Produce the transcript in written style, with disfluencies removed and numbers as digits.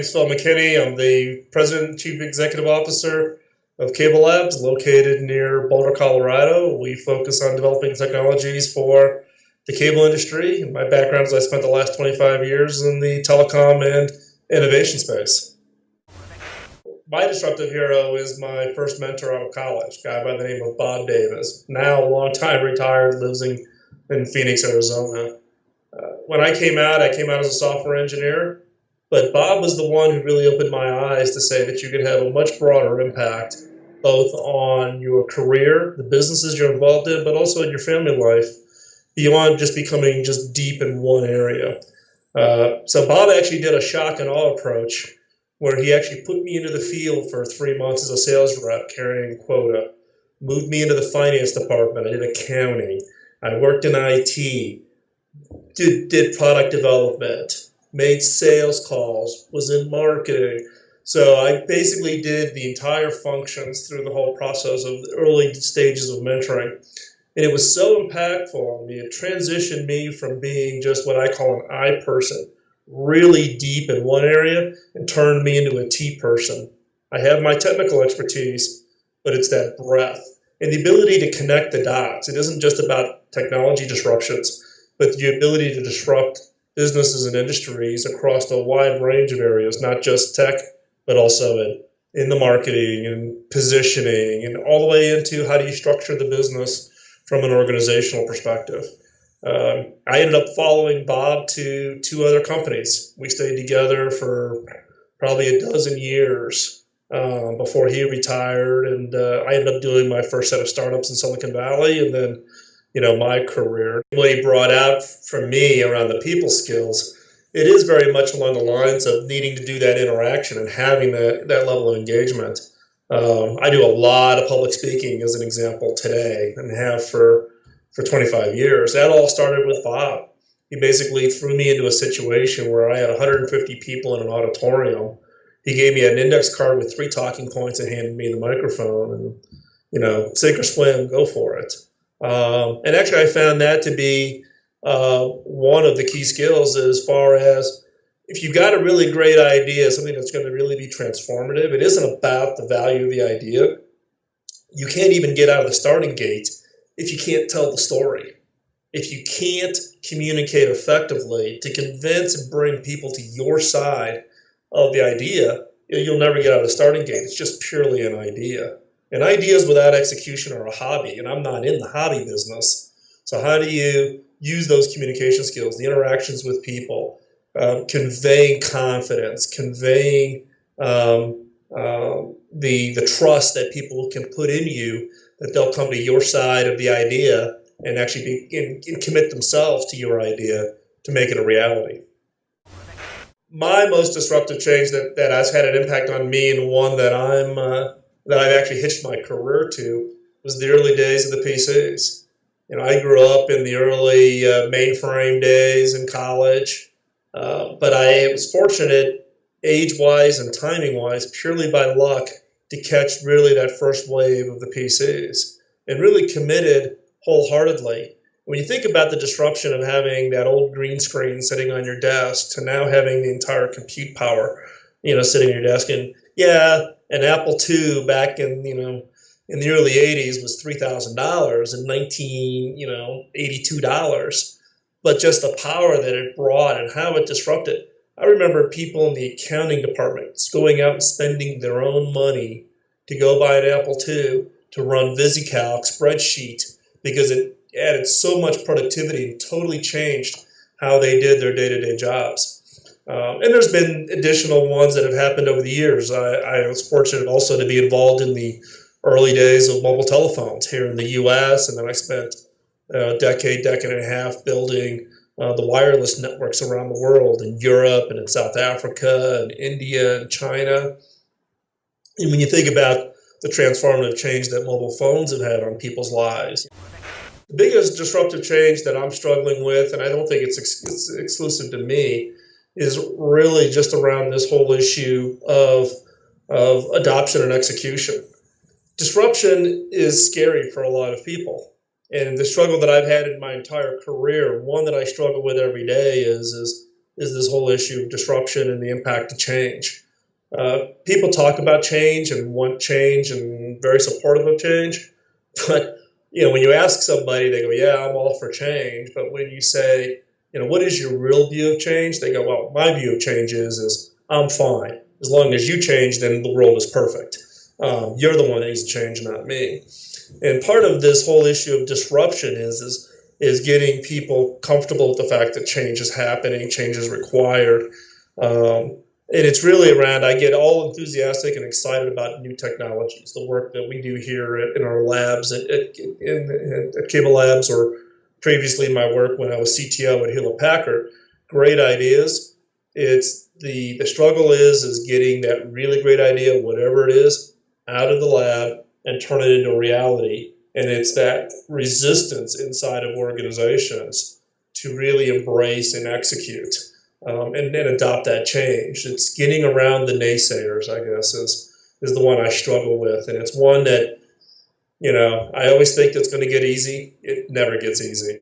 name's Phil McKinney. I'm the President and Chief Executive Officer of Cable Labs, located near Boulder, Colorado. We focus on developing technologies for the cable industry. My background is I spent the last 25 years in the telecom and innovation space. My disruptive hero is my first mentor out of college, a guy by the name of Bob Davis, now a long time retired, lives in Phoenix, Arizona. When I came out as a software engineer, but Bob was the one who really opened my eyes to say that you could have a much broader impact, both on your career, the businesses you're involved in, but also in your family life, beyond just becoming just deep in one area. So Bob actually did a shock and awe approach, where he actually put me into the field for 3 months as a sales rep carrying quota, moved me into the finance department. I did accounting. I worked in IT, did product development, made sales calls, was in marketing. So I basically did the entire functions through the whole process of the early stages of mentoring. And it was so impactful on me. It transitioned me from being just what I call an I person, really deep in one area, and turned me into a T person. I have my technical expertise, but it's that breadth and the ability to connect the dots. It isn't just about technology disruptions, but the ability to disrupt businesses and industries across a wide range of areas, not just tech, but also in the marketing and positioning and all the way into how do you structure the business from an organizational perspective. I ended up following Bob to 2 other companies. We stayed together for probably a dozen years before he retired, and I ended up doing my first set of startups in Silicon Valley, and then my career. What he brought out for me around the people skills, it is very much along the lines of needing to do that interaction and having that level of engagement. I do a lot of public speaking, as an example, today, and have for 25 years. That all started with Bob. He basically threw me into a situation where I had 150 people in an auditorium. He gave me an index card with 3 talking points and handed me the microphone, and sink or swim, go for it. And actually, I found that to be one of the key skills as far as if you've got a really great idea, something that's going to really be transformative, it isn't about the value of the idea. You can't even get out of the starting gate if you can't tell the story. If you can't communicate effectively to convince and bring people to your side of the idea, you'll never get out of the starting gate. It's just purely an idea. And ideas without execution are a hobby, and I'm not in the hobby business. So how do you use those communication skills, the interactions with people, conveying confidence, conveying the trust that people can put in you, that they'll come to your side of the idea and actually commit themselves to your idea to make it a reality. My most disruptive change that has had an impact on me, and one that I've actually hitched my career to, was the early days of the PCs. I grew up in the early mainframe days in college, but I was fortunate, age-wise and timing-wise, purely by luck, to catch really that first wave of the PCs, and really committed wholeheartedly. When you think about the disruption of having that old green screen sitting on your desk to now having the entire compute power, sitting on your desk, and an Apple II back in the early 80s was $3,000 and $82, but just the power that it brought and how it disrupted. I remember people in the accounting departments going out and spending their own money to go buy an Apple II to run VisiCalc spreadsheet, because it added so much productivity and totally changed how they did their day-to-day jobs. And there's been additional ones that have happened over the years. I was fortunate also to be involved in the early days of mobile telephones here in the U.S., and then I spent a decade and a half building the wireless networks around the world, in Europe and in South Africa and India and China. And when you think about the transformative change that mobile phones have had on people's lives, the biggest disruptive change that I'm struggling with, and I don't think it's exclusive to me, is really just around this whole issue of adoption and execution. Disruption is scary for a lot of people. And the struggle that I've had in my entire career, one that I struggle with every day is is this whole issue of disruption and the impact of change. People talk about change and want change and very supportive of change, but when you ask somebody, they go, "Yeah, I'm all for change." But when you say, "What is your real view of change?" They go, "Well, my view of change is I'm fine as long as you change. Then the world is perfect. You're the one that needs to change, not me." And part of this whole issue of disruption is getting people comfortable with the fact that change is happening, change is required. And it's really around, I get all enthusiastic and excited about new technologies, the work that we do here in our labs at Cable Labs, or previously my work when I was CTO at Hewlett Packard. Great ideas. It's the struggle is getting that really great idea, whatever it is, out of the lab and turn it into reality. And it's that resistance inside of organizations to really embrace and execute. And then adopt that change. It's getting around the naysayers, I guess, is the one I struggle with. And it's one that, I always think it's going to get easy. It never gets easy.